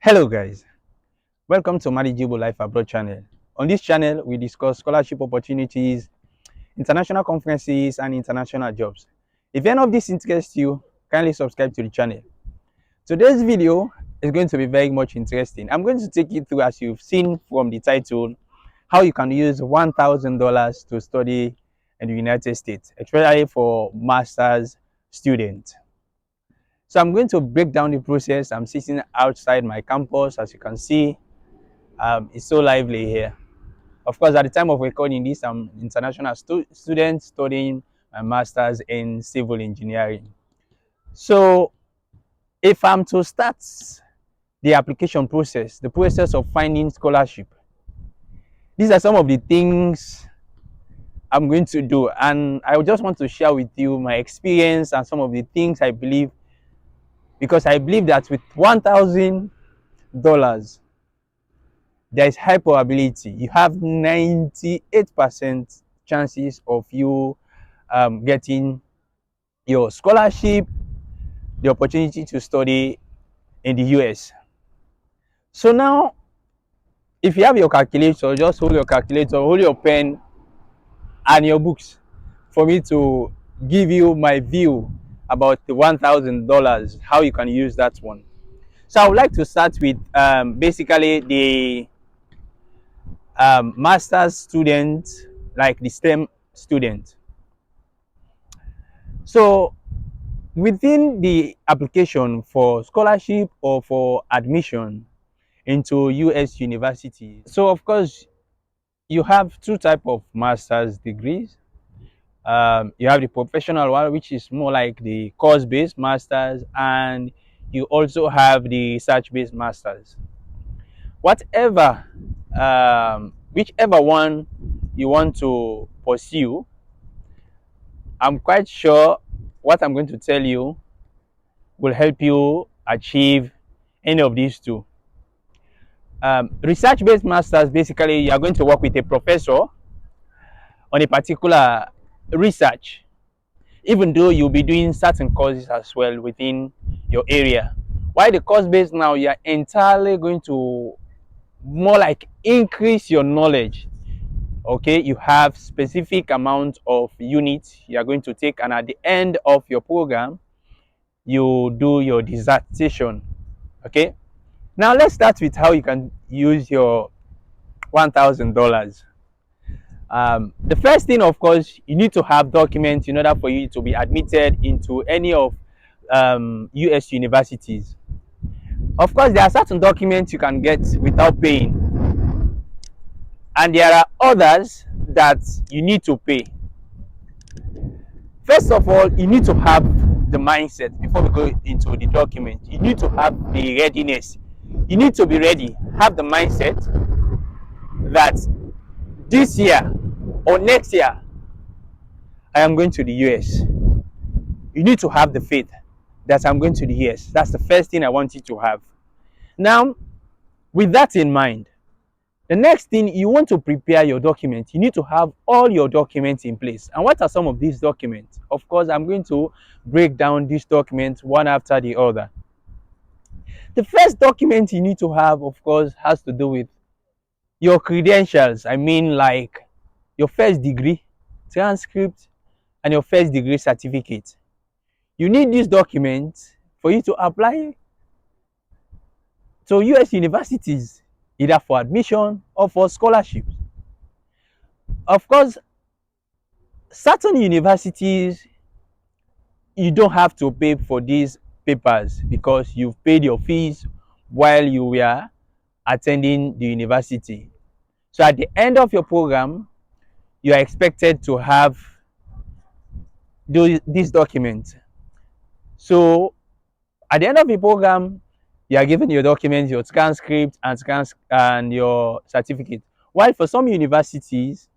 Hello guys, welcome to Manageable Life Abroad channel. On this channel, we discuss scholarship opportunities, international conferences, and international jobs. If any of this interests you, kindly subscribe to the channel. Today's video is going to be very much interesting. I'm going to take you through, as you've seen from the title, how you can use $1,000 to study in the United States, especially for master's students. So I'm going to break down the process. I'm sitting outside my campus, as you can see. It's so lively here. Of course, at the time of recording this, I'm an international student studying my master's in civil engineering. So if I'm to start the application process, the process of finding scholarship, these are some of the things I'm going to do. And I just want to share with you my experience and some of the things I believe, because I believe that with $1,000, there is high probability. You have 98% chances of you getting your scholarship, the opportunity to study in the US. So now, if you have your calculator, just hold your calculator, hold your pen and your books for me to give you my view about the $1,000, how you can use that one. So I would like to start with basically the master's student, like the STEM student. So within the application for scholarship or for admission into US university, so of course you have two type of master's degrees. You have the professional one, which is more like the course-based masters, and you also have the research-based masters. Whatever, whichever one you want to pursue, I'm quite sure what I'm going to tell you will help you achieve any of these two. Research-based masters, basically, you are going to work with a professor on a particular research, even though you'll be doing certain courses as well within your area. While the course-based now, you are entirely going to more like increase your knowledge. Okay, you have specific amount of units you are going to take, and at the end of your program, you do your dissertation. Okay, now let's start with how you can use your $1,000. The first thing, of course, you need to have documents in order for you to be admitted into any of US universities. Of course, there are certain documents you can get without paying, and there are others that you need to pay. First of all, you need to have the mindset before we go into the document. You need to have the readiness. You need to be ready, have the mindset that this year or next year I am going to the US. You need to have the faith that I'm going to the US. That's the first thing I want you to have. Now, with that in mind, the next thing, you want to prepare your documents. You need to have all your documents in place. And what are some of these documents? Of course, I'm going to break down these documents one after the other. The first document you need to have, of course, has to do with your credentials. I mean, like your first degree, transcript, and your first degree certificate. You need these documents for you to apply to US universities, either for admission or for scholarship. Of course, certain universities, you don't have to pay for these papers because you've paid your fees while you were attending the university. So at the end of your program, you are expected to have these documents. So at the end of the program, you are given your documents, your transcript, and your certificate. While for some universities,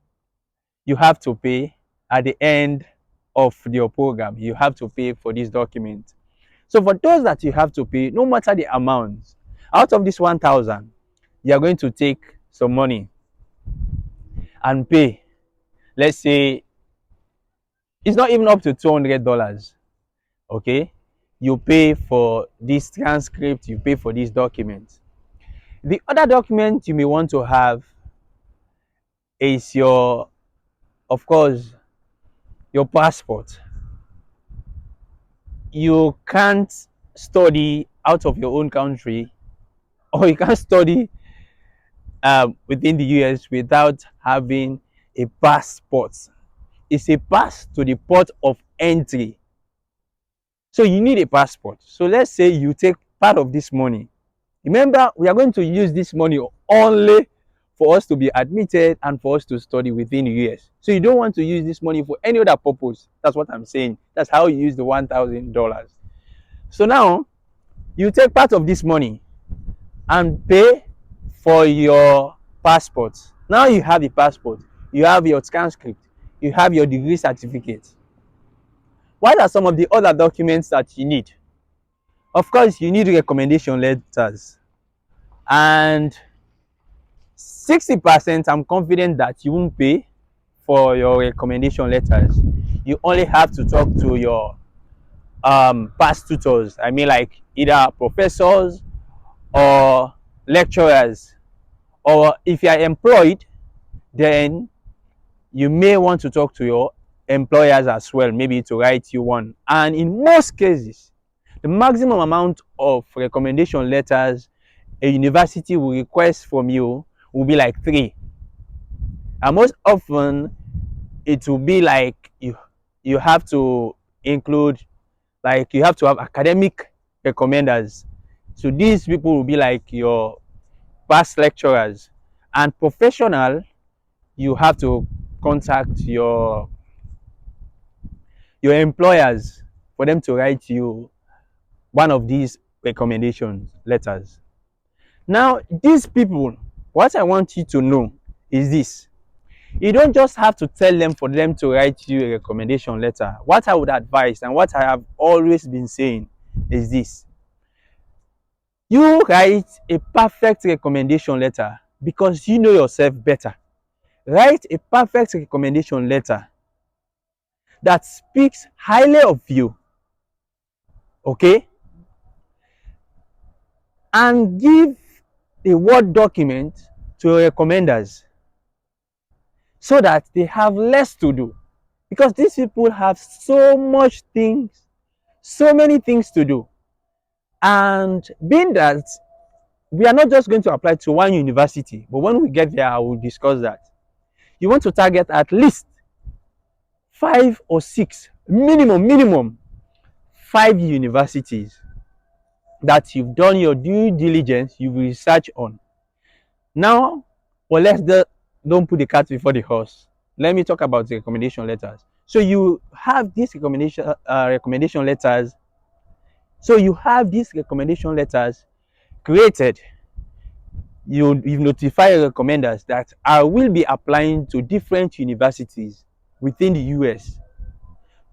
you have to pay at the end of your program. You have to pay for this document. So for those that you have to pay, no matter the amount, out of this 1,000, you are going to take some money and pay. Let's say it's not even up to $200. Okay, you pay for this transcript, you pay for this document. The other document you may want to have is your, of course, your passport. You can't study out of your own country, or you can't study within the US without having a passport. It's a pass to the port of entry. So you need a passport. So let's say you take part of this money. Remember, we are going to use this money only for us to be admitted and for us to study within the US. So you don't want to use this money for any other purpose. That's what I'm saying. That's how you use the $1,000. So now you take part of this money and pay for your passport. Now you have a passport, you have your transcript, you have your degree certificate. What are some of the other documents that you need? Of course, you need recommendation letters. And 60% I'm confident that you won't pay for your recommendation letters. You only have to talk to your past tutors. I mean, like either professors or lecturers. Or if you are employed, then you may want to talk to your employers as well, maybe to write you one. And in most cases, the maximum amount of recommendation letters a university will request from you will be like 3. And most often, it will be like you have to include, like you have to have academic recommenders. So these people will be like your past lecturers. And professional, you have to contact your employers for them to write you one of these recommendation letters. Now, these people, what I want you to know is this. You don't just have to tell them for them to write you a recommendation letter. What I would advise and what I have always been saying is this. You write a perfect recommendation letter because you know yourself better. Write a perfect recommendation letter that speaks highly of you, okay? And give a Word document to your recommenders so that they have less to do. Because these people have so many things to do. And being that we are not just going to apply to one university, but when we get there, I will discuss that. You want to target at least 5 or 6, minimum 5 universities that you've done your due diligence, you've researched on. Now, well, don't put the cart before the horse. Let me talk about the recommendation letters. So you have these recommendation letters. So you have these recommendation letters created. You've notified your recommenders that I will be applying to different universities within the US.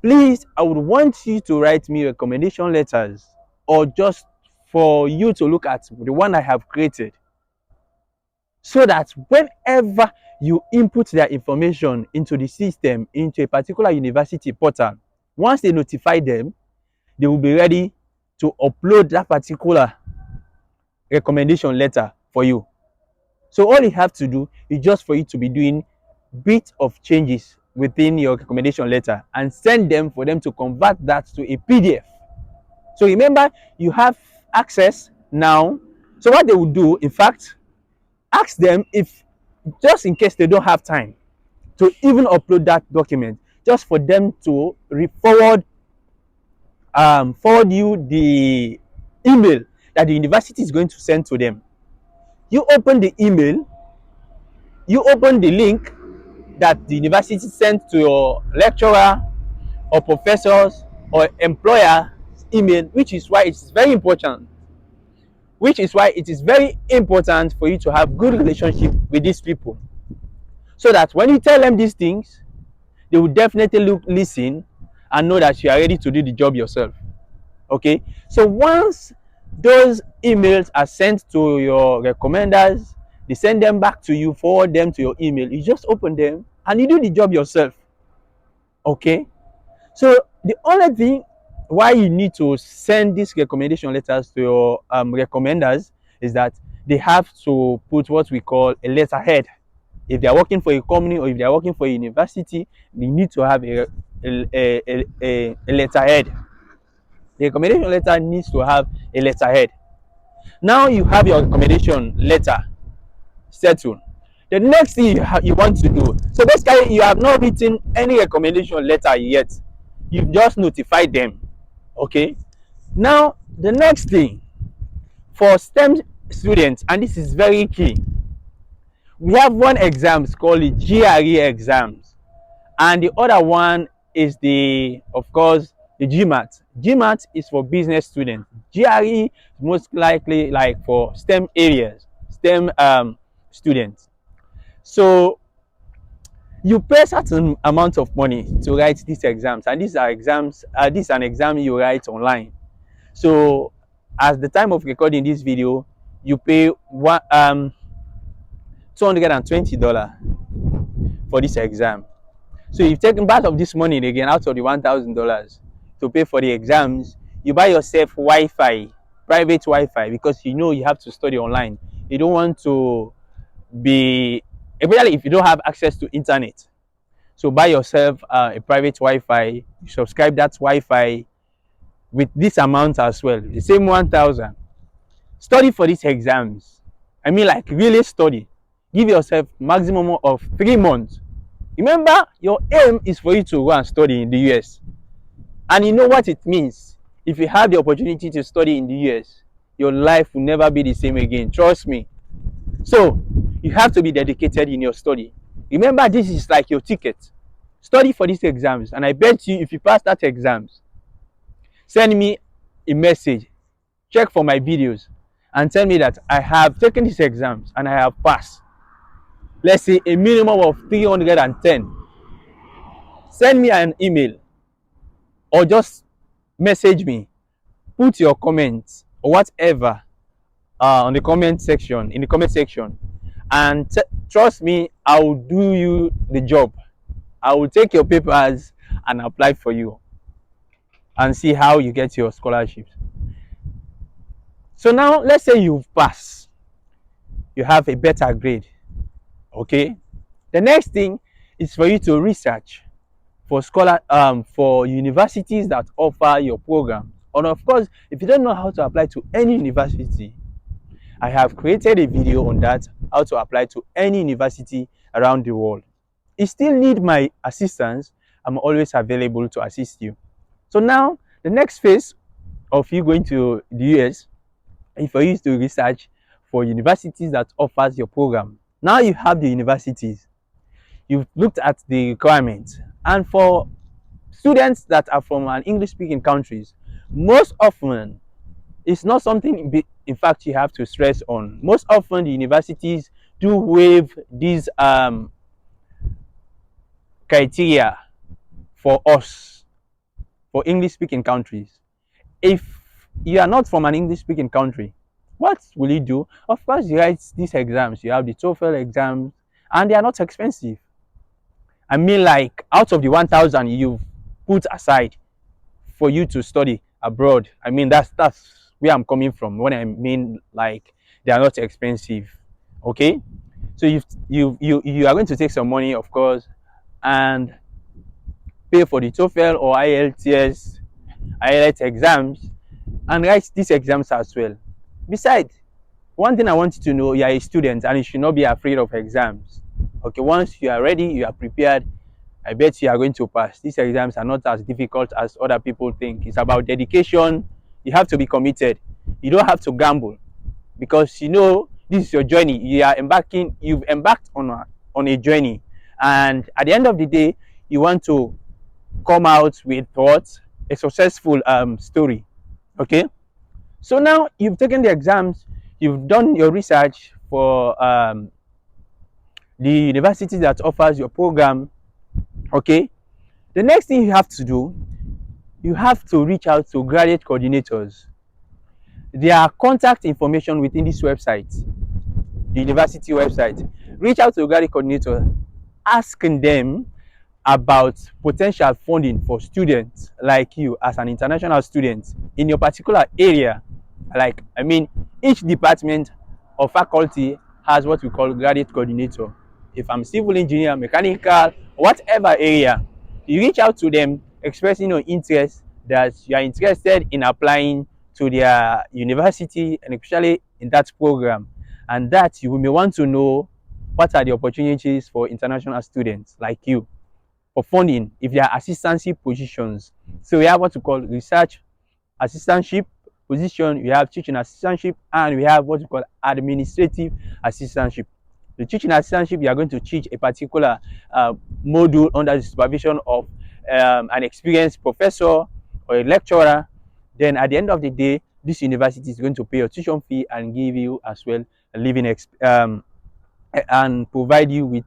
Please, I would want you to write me recommendation letters, or just for you to look at the one I have created, so that whenever you input their information into the system, into a particular university portal, once they notify them, they will be ready to upload that particular recommendation letter for you. So all you have to do is just for you to be doing bit of changes within your recommendation letter and send them for them to convert that to a PDF. So remember, you have access now. So what they will do, in fact, ask them if, just in case they don't have time to even upload that document, just for them to forward you the email that the university is going to send to them. You open the email, you open the link that the university sent to your lecturer or professors or employer email, which is why it's very important. Which is why it is very important for you to have good relationship with these people, so that when you tell them these things, they will definitely listen and know that you are ready to do the job yourself. Okay, so once those emails are sent to your recommenders, they send them back to you, forward them to your email, you just open them and you do the job yourself. Okay, so the only thing why you need to send these recommendation letters to your recommenders is that they have to put what we call a letterhead. If they are working for a company or if they are working for a university, they need to have a letterhead. The recommendation letter needs to have a letterhead. Now you have your recommendation letter settled. The next thing you want to do, so basically you have not written any recommendation letter yet. You've just notified them. Okay. Now the next thing for STEM students, and this is very key, we have one exam called the GRE exams, and the other one is the, of course, the GMAT. GMAT is for business students. GRE is most likely like for STEM areas, STEM students. So you pay a certain amount of money to write these exams, and these are exams. This is an exam you write online. So at the time of recording this video, you pay $220 for this exam. So you've taken part of this money again out of the $1,000 to pay for the exams. You buy yourself Wi-Fi, private Wi-Fi, because you know you have to study online. You don't want to be, especially if you don't have access to internet. So buy yourself a private Wi-Fi. You subscribe that Wi-Fi with this amount as well, the same 1,000. Study for these exams. I mean, like really study. Give yourself maximum of 3 months. Remember, your aim is for you to go and study in the US. And you know what it means. If you have the opportunity to study in the US, your life will never be the same again. Trust me. So, you have to be dedicated in your study. Remember, this is like your ticket. Study for these exams. And I bet you, if you pass that exams, send me a message. Check for my videos. And tell me that I have taken these exams and I have passed. Let's say a minimum of 310. Send me an email or just message me. Put your comments or whatever on the comment section, in the comment section, and trust me, I will do you the job. I will take your papers and apply for you and see how you get your scholarships. So now let's say you've passed, you have a better grade. Okay, the next thing is for you to research for universities that offer your program. And of course, if you don't know how to apply to any university, I have created a video on that, how to apply to any university around the world. You still need my assistance. I'm always available to assist you. So now the next phase of you going to the US is for you to research for universities that offers your program. Now you have the universities, you've looked at the requirements, and for students that are from an English-speaking countries, most often it's not something in fact you have to stress on. Most often the universities do waive these criteria for us, for English-speaking countries. If you are not from an English-speaking country, what will you do? Of course, you write these exams. You have the TOEFL exams, and they are not expensive. I mean, like out of the 1,000 you've put aside for you to study abroad, I mean that's where I'm coming from when I mean like they are not expensive. Okay, so you are going to take some money, of course, and pay for the TOEFL or IELTS exams, and write these exams as well. Besides, one thing I want you to know, you are a student and you should not be afraid of exams. Okay, once you are ready, you are prepared, I bet you are going to pass. These exams are not as difficult as other people think. It's about dedication. You have to be committed. You don't have to gamble, because you know this is your journey. You've embarked on a journey, and at the end of the day, you want to come out with what? A successful story. Okay, so now you've taken the exams, you've done your research for the university that offers your program. Okay, the next thing you have to do, you have to reach out to graduate coordinators. Their contact information within this website, the university website. Reach out to a graduate coordinator, asking them about potential funding for students like you as an international student in your particular area. Like, I mean, each department or faculty has what we call graduate coordinator. If I'm civil engineer, mechanical, whatever area, you reach out to them expressing your interest that you are interested in applying to their university and especially in that program, and that you may want to know what are the opportunities for international students like you for funding if there are assistantship positions. So we have what we call research assistantship position, we have teaching assistantship, and we have what we call administrative assistantship. The teaching assistantship, you are going to teach a particular module under the supervision of an experienced professor or a lecturer. Then at the end of the day, this university is going to pay your tuition fee and give you as well a living and provide you with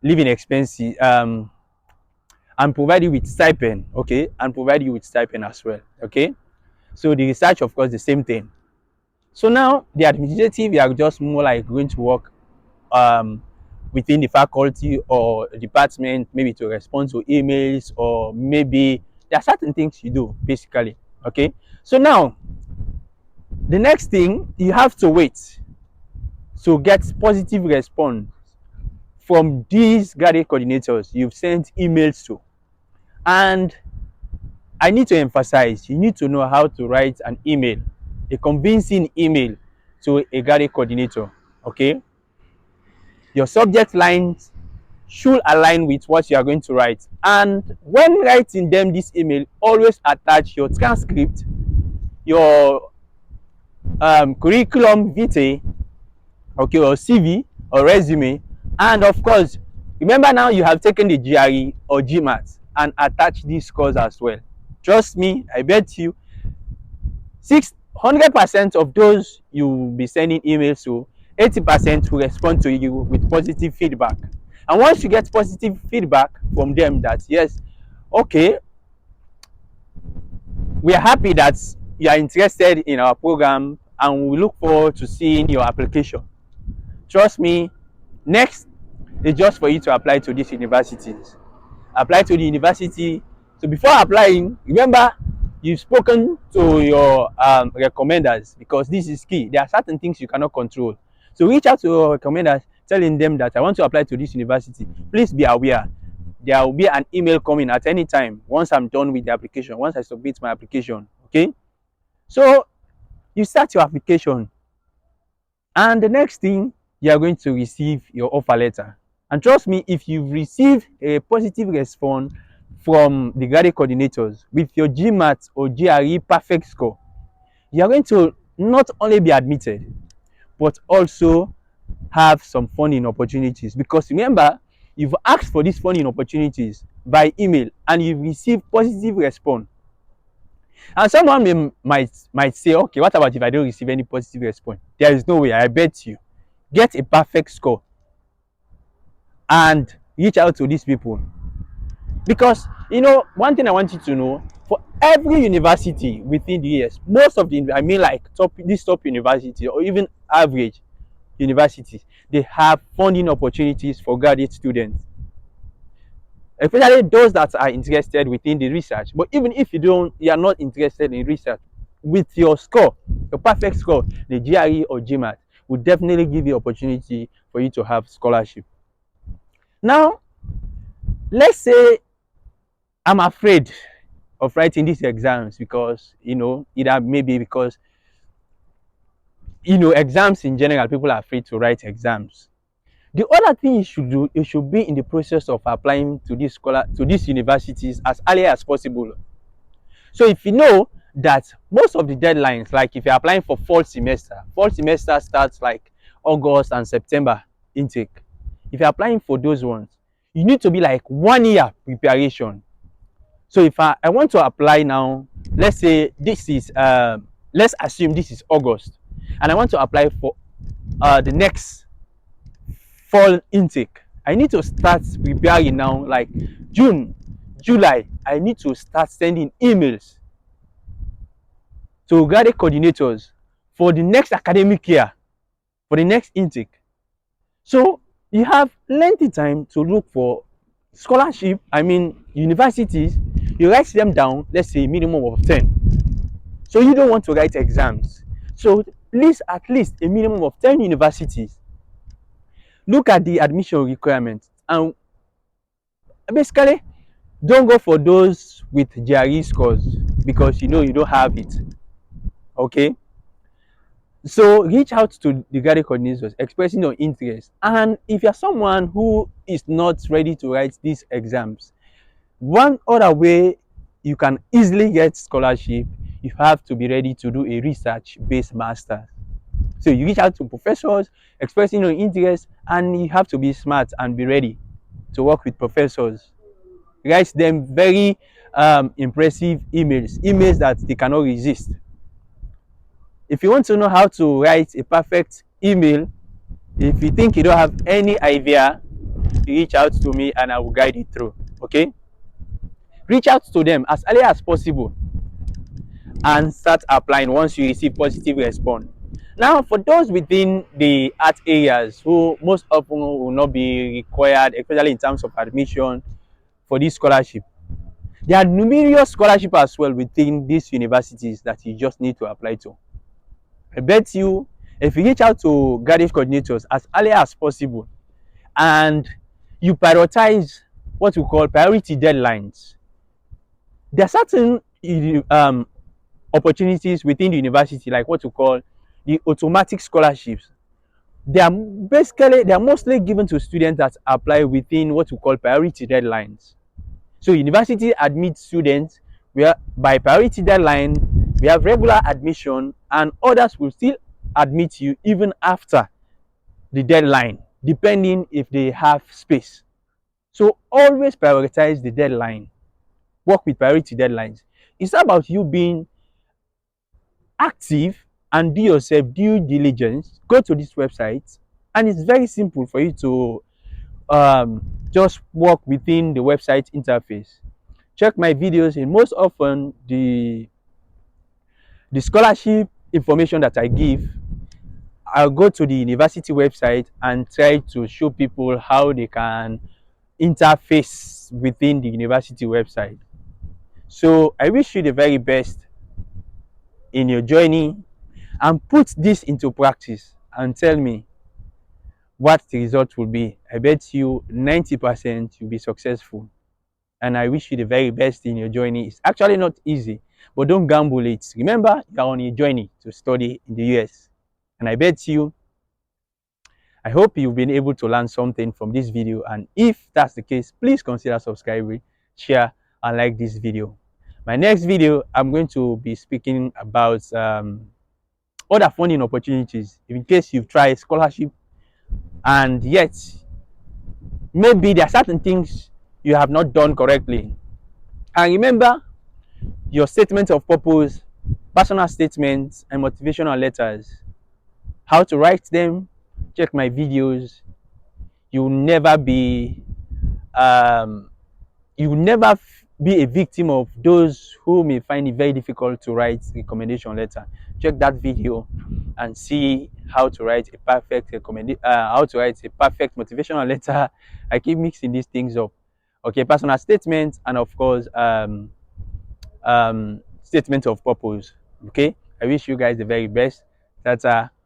living expenses and provide you with stipend, okay, and provide you with stipend as well, okay. So the research, of course, the same thing. So now the administrative, you are just more like going to work um, within the faculty or department, maybe to respond to emails, or maybe there are certain things you do basically, okay. So now the next thing, you have to wait to get positive response from these graduate coordinators you've sent emails to. And I need to emphasize, you need to know how to write an email, a convincing email to a graduate coordinator, okay? Your subject lines should align with what you are going to write. And when writing them this email, always attach your transcript, your curriculum vitae, okay, or CV or resume, and of course, remember now you have taken the GRE or GMAT, and attach these scores as well. Trust me, I bet you 600% of those you will be sending emails to, 80% will respond to you with positive feedback. And once you get positive feedback from them that yes, okay, we are happy that you are interested in our program and we look forward to seeing your application. Trust me, next is just for you to apply to these universities. Apply to the university. So before applying, remember you've spoken to your recommenders, because this is key. There are certain things you cannot control. So reach out to your recommenders, telling them that I want to apply to this university. Please be aware, there will be an email coming at any time once I'm done with the application, once I submit my application, okay? So you start your application, and the next thing, you are going to receive your offer letter. And trust me, if you receive a positive response from the graduate coordinators with your GMAT or GRE perfect score, you are going to not only be admitted, but also have some funding opportunities. Because remember, you've asked for these funding opportunities by email and you've received positive response. And someone might say, okay, what about if I don't receive any positive response? There is no way. I bet you get a perfect score and reach out to these people. Because you know, one thing I want you to know, for every university within the US, most of the, I mean, like this top university or even average universities, they have funding opportunities for graduate students, especially those that are interested within the research. But even if you are not interested in research, with your score, your perfect score, the GRE or GMAT will definitely give you opportunity for you to have scholarship. Now, let's say I'm afraid of writing these exams because, you know, either maybe because, you know, exams in general, people are afraid to write exams. The other thing you should do, you should be in the process of applying to these universities as early as possible. So if you know that most of the deadlines, like if you're applying for fall semester starts like August and September intake. If you're applying for those ones, you need to be like 1 year preparation. So if I want to apply now, let's say this is let's assume this is August, and I want to apply for the next fall intake, I need to start preparing now, like June, July. I need to start sending emails to graduate coordinators for the next academic year, for the next intake. So you have plenty time to look for scholarship, I mean universities. You write them down, let's say minimum of 10. So you don't want to write exams. So list at least a minimum of 10 universities. Look at the admission requirements and basically don't go for those with GRE scores because you know you don't have it. Okay, so reach out to the guided coordinators expressing your interest, and if you're someone who is not ready to write these exams, one other way you can easily get scholarship, you have to be ready to do a research based master. So you reach out to professors expressing your interest, and you have to be smart and be ready to work with professors. Write them very impressive emails that they cannot resist. If you want to know how to write a perfect email, if you think you don't have any idea, reach out to me and I will guide you through. Okay, reach out to them as early as possible and start applying once you receive positive response. Now, for those within the art areas who most often will not be required, especially in terms of admission for this scholarship, there are numerous scholarships as well within these universities that you just need to apply to. I bet you, if you reach out to guidance coordinators as early as possible and you prioritize what we call priority deadlines, there are certain opportunities within the university, like what we call the automatic scholarships. They are mostly given to students that apply within what we call priority deadlines. So university admits students where by priority deadline we have regular admission, and others will still admit you even after the deadline, depending if they have space. So always prioritize the deadline. Work with priority deadlines. It's about you being active and do yourself due diligence. Go to this website, and it's very simple for you to just work within the website interface. Check my videos, and most often the scholarship information that I give, I'll go to the university website and try to show people how they can interface within the university website. So I wish you the very best in your journey, and put this into practice and tell me what the result will be. I bet you 90% you'll be successful. And I wish you the very best in your journey. It's actually not easy, but don't gamble it. Remember, you are on a journey to study in the US. And I bet you, I hope you've been able to learn something from this video. And if that's the case, please consider subscribing, share, and like this video. My next video, I'm going to be speaking about other funding opportunities in case you've tried scholarship and yet maybe there are certain things you have not done correctly. And remember, your statement of purpose, personal statements, and motivational letters, how to write them, check my videos. You'll never be um, you will never be a victim of those who may find it very difficult to write recommendation letter. Check that video and see how to write a perfect how to write a perfect motivational letter. I keep mixing these things up. Okay, personal statement and of course statement of purpose. Okay, I wish you guys the very best. That's